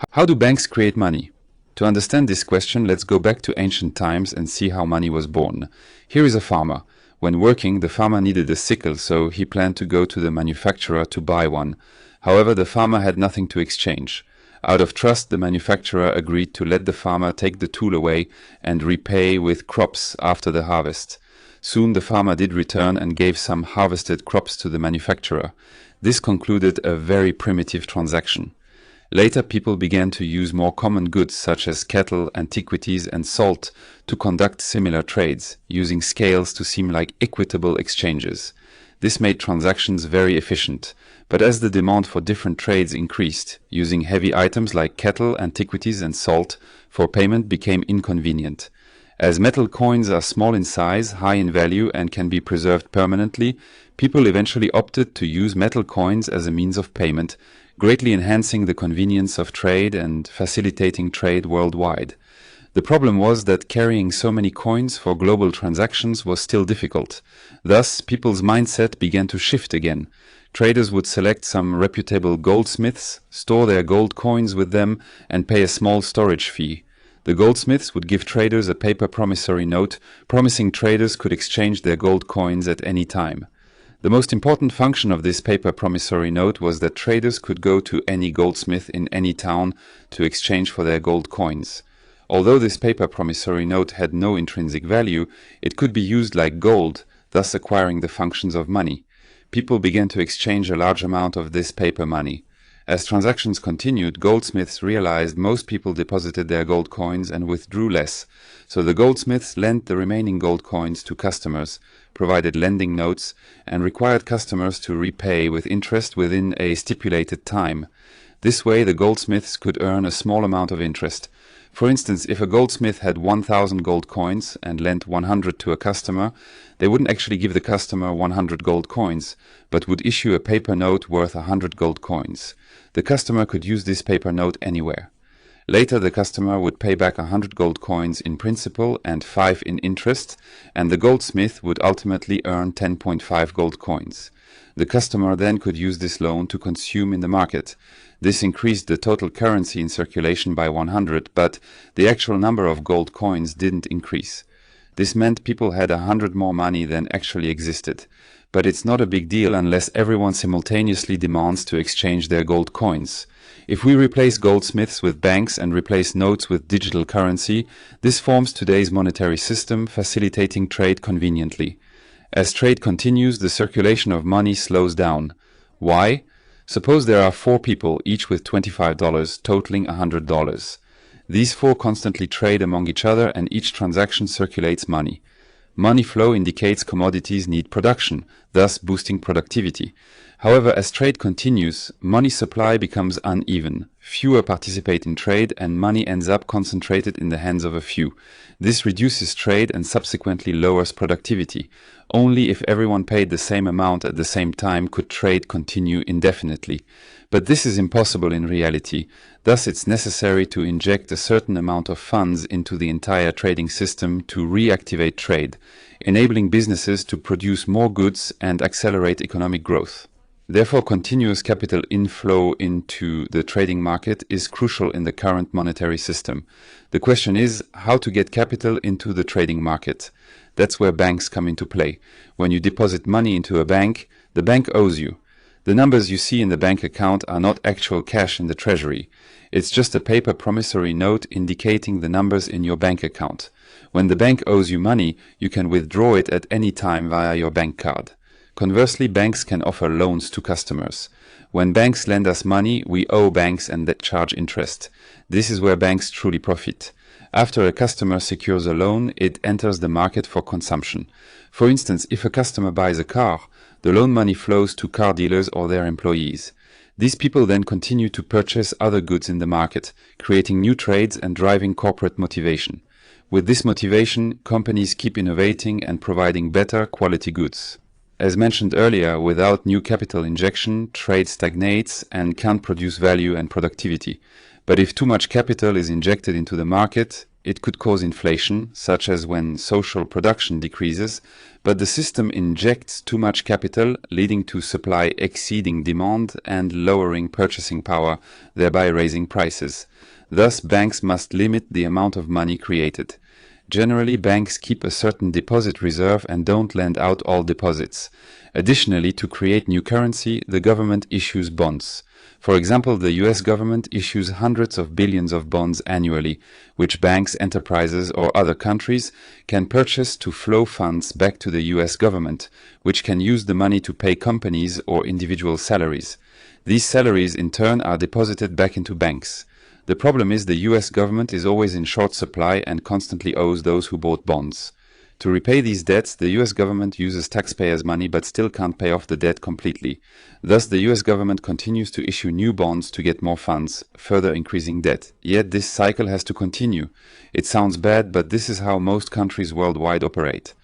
How do banks create money? To understand this question, let's go back to ancient times and see how money was born. Here is a farmer. When working, the farmer needed a sickle, so he planned to go to the manufacturer to buy one. However, the farmer had nothing to exchange. Out of trust, the manufacturer agreed to let the farmer take the tool away and repay with crops after the harvest. Soon the farmer did return and gave some harvested crops to the manufacturer. This concluded a very primitive transaction. Later, people began to use more common goods such as cattle, antiquities, and salt to conduct similar trades, using scales to seem like equitable exchanges. This made transactions very efficient, but as the demand for different trades increased, using heavy items like cattle, antiquities, and salt for payment became inconvenient. As metal coins are small in size, high in value, and can be preserved permanently, people eventually opted to use metal coins as a means of payment, greatly enhancing the convenience of trade and facilitating trade worldwide. The problem was that carrying so many coins for global transactions was still difficult. Thus, people's mindset began to shift again. Traders would select some reputable goldsmiths, store their gold coins with them, and pay a small storage fee. The goldsmiths would give traders a paper promissory note, promising traders could exchange their gold coins at any time. The most important function of this paper promissory note was that traders could go to any goldsmith in any town to exchange for their gold coins. Although this paper promissory note had no intrinsic value, it could be used like gold, thus acquiring the functions of money. People began to exchange a large amount of this paper money. As transactions continued, goldsmiths realized most people deposited their gold coins and withdrew less, so the goldsmiths lent the remaining gold coins to customers, provided lending notes, and required customers to repay with interest within a stipulated time. This way, the goldsmiths could earn a small amount of interest. For instance, if a goldsmith had 1,000 gold coins and lent 100 to a customer, they wouldn't actually give the customer 100 gold coins, but would issue a paper note worth 100 gold coins. The customer could use this paper note anywhere. Later, the customer would pay back 100 gold coins in principal and 5 in interest, and the goldsmith would ultimately earn 10.5 gold coins. The customer then could use this loan to consume in the market. This increased the total currency in circulation by 100, but the actual number of gold coins didn't increase. This meant people had 100 more money than actually existed. But it's not a big deal unless everyone simultaneously demands to exchange their gold coins. If we replace goldsmiths with banks and replace notes with digital currency, this forms today's monetary system, facilitating trade conveniently. As trade continues, the circulation of money slows down. Why? Suppose there are 4 people, each with $25, totaling $100. These 4 constantly trade among each other and each transaction circulates money. Money flow indicates commodities need production, thus boosting productivity. However, as trade continues, money supply becomes uneven. Fewer participate in trade and money ends up concentrated in the hands of a few. This reduces trade and subsequently lowers productivity. Only if everyone paid the same amount at the same time could trade continue indefinitely. But this is impossible in reality. Thus, it's necessary to inject a certain amount of funds into the entire trading system to reactivate trade, enabling businesses to produce more goods and accelerate economic growth. Therefore, continuous capital inflow into the trading market is crucial in the current monetary system. The question is how to get capital into the trading market. That's where banks come into play. When you deposit money into a bank, the bank owes you. The numbers you see in the bank account are not actual cash in the treasury. It's just a paper promissory note indicating the numbers in your bank account. When the bank owes you money, you can withdraw it at any time via your bank card. Conversely, banks can offer loans to customers. When banks lend us money, we owe banks and that charge interest. This is where banks truly profit. After a customer secures a loan, it enters the market for consumption. For instance, if a customer buys a car, the loan money flows to car dealers or their employees. These people then continue to purchase other goods in the market, creating new trades and driving corporate motivation. With this motivation, companies keep innovating and providing better quality goods. As mentioned earlier, without new capital injection, trade stagnates and can't produce value and productivity. But if too much capital is injected into the market, It could cause inflation, such as when social production decreases, but the system injects too much capital, leading to supply exceeding demand and lowering purchasing power, thereby raising prices. Thus, banks must limit the amount of money created. Generally, banks keep a certain deposit reserve and don't lend out all deposits. Additionally, to create new currency, the government issues bonds. For example, the US government issues hundreds of billions of bonds annually, which banks, enterprises, or other countries can purchase to flow funds back to the US government, which can use the money to pay companies or individual salaries. These salaries, in turn, are deposited back into banks. The problem is the US government is always in short supply and constantly owes those who bought bonds. To repay these debts, the US government uses taxpayers' money but still can't pay off the debt completely. Thus, the US government continues to issue new bonds to get more funds, further increasing debt. Yet this cycle has to continue. It sounds bad, but this is how most countries worldwide operate.